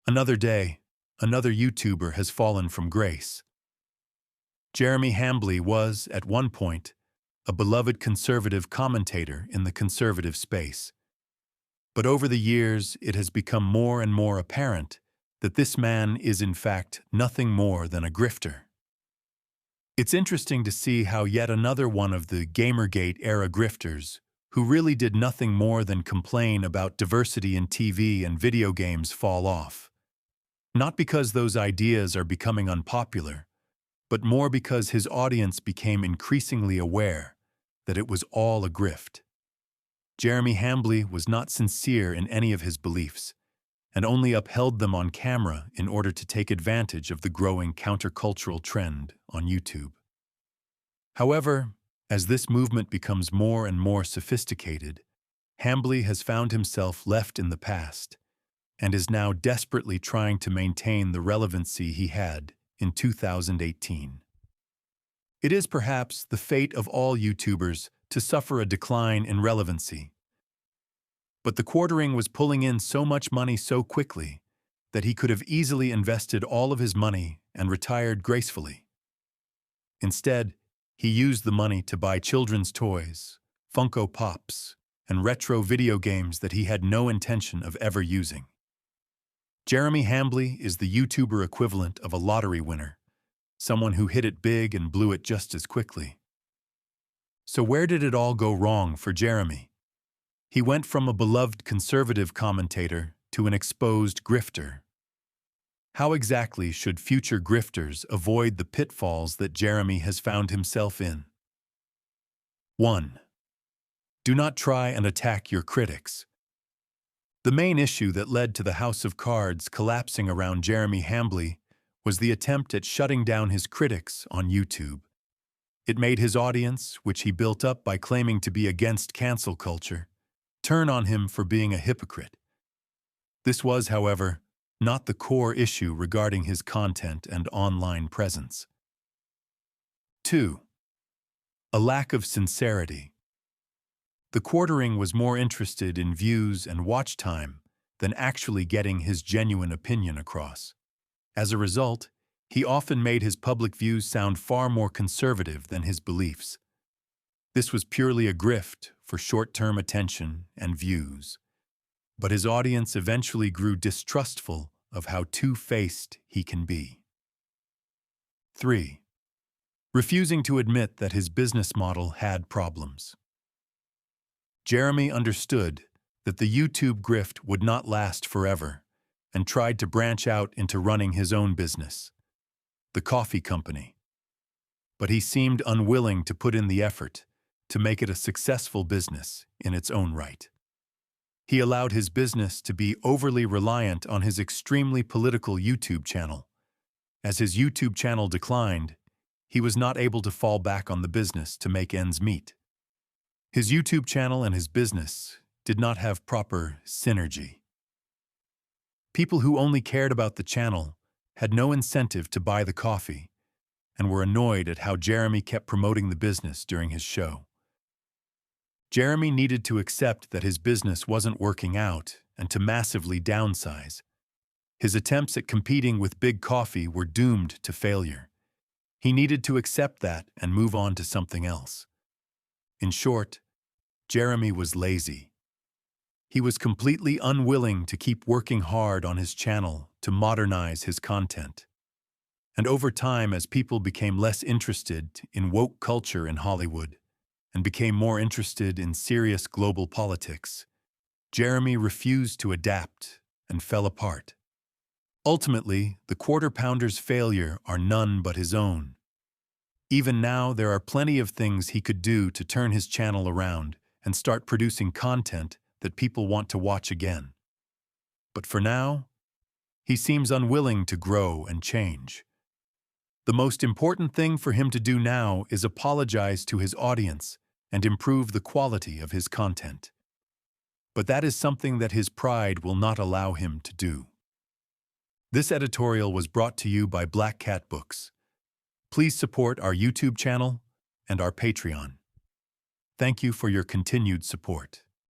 Another day, another YouTuber has fallen from grace. Jeremy Hambly was, at one point, a beloved conservative commentator in the conservative space. But over the years, it has become more and more apparent that this man is in fact nothing more than a grifter. It's interesting to see how yet another one of the Gamergate-era grifters, who really did nothing more than complain about diversity in TV and video games, fall off. Not because those ideas are becoming unpopular, but more because his audience became increasingly aware that it was all a grift. Jeremy Hambly was not sincere in any of his beliefs, and only upheld them on camera in order to take advantage of the growing countercultural trend on YouTube. However, as this movement becomes more and more sophisticated, Hambly has found himself left in the past and is now desperately trying to maintain the relevancy he had in 2018. It is perhaps the fate of all YouTubers to suffer a decline in relevancy. But the quartering was pulling in so much money so quickly that he could have easily invested all of his money and retired gracefully. Instead, he used the money to buy children's toys, Funko Pops, and retro video games that he had no intention of ever using. Jeremy Hambly is the YouTuber equivalent of a lottery winner, someone who hit it big and blew it just as quickly. So where did it all go wrong for Jeremy? He went from a beloved conservative commentator to an exposed grifter. How exactly should future grifters avoid the pitfalls that Jeremy has found himself in? 1. Do not try and attack your critics. The main issue that led to the House of Cards collapsing around Jeremy Hambly was the attempt at shutting down his critics on YouTube. It made his audience, which he built up by claiming to be against cancel culture, turn on him for being a hypocrite. This was, however, not the core issue regarding his content and online presence. 2. A lack of sincerity. The quartering was more interested in views and watch time than actually getting his genuine opinion across. As a result, he often made his public views sound far more conservative than his beliefs. This was purely a grift for short-term attention and views. But his audience eventually grew distrustful of how two-faced he can be. 3. Refusing to admit that his business model had problems. Jeremy understood that the YouTube grift would not last forever and tried to branch out into running his own business, the coffee company. But he seemed unwilling to put in the effort to make it a successful business in its own right. He allowed his business to be overly reliant on his extremely political YouTube channel. As his YouTube channel declined, he was not able to fall back on the business to make ends meet. His YouTube channel and his business did not have proper synergy. People who only cared about the channel had no incentive to buy the coffee and were annoyed at how Jeremy kept promoting the business during his show. Jeremy needed to accept that his business wasn't working out and to massively downsize. His attempts at competing with Big Coffee were doomed to failure. He needed to accept that and move on to something else. In short, Jeremy was lazy. He was completely unwilling to keep working hard on his channel to modernize his content. And over time, as people became less interested in woke culture in Hollywood and became more interested in serious global politics, Jeremy refused to adapt and fell apart. Ultimately, the Quarter Pounder's failure are none but his own. Even now, there are plenty of things he could do to turn his channel around and start producing content that people want to watch again. But for now, he seems unwilling to grow and change. The most important thing for him to do now is apologize to his audience and improve the quality of his content. But that is something that his pride will not allow him to do. This editorial was brought to you by Black Cat Books. Please support our YouTube channel and our Patreon. Thank you for your continued support.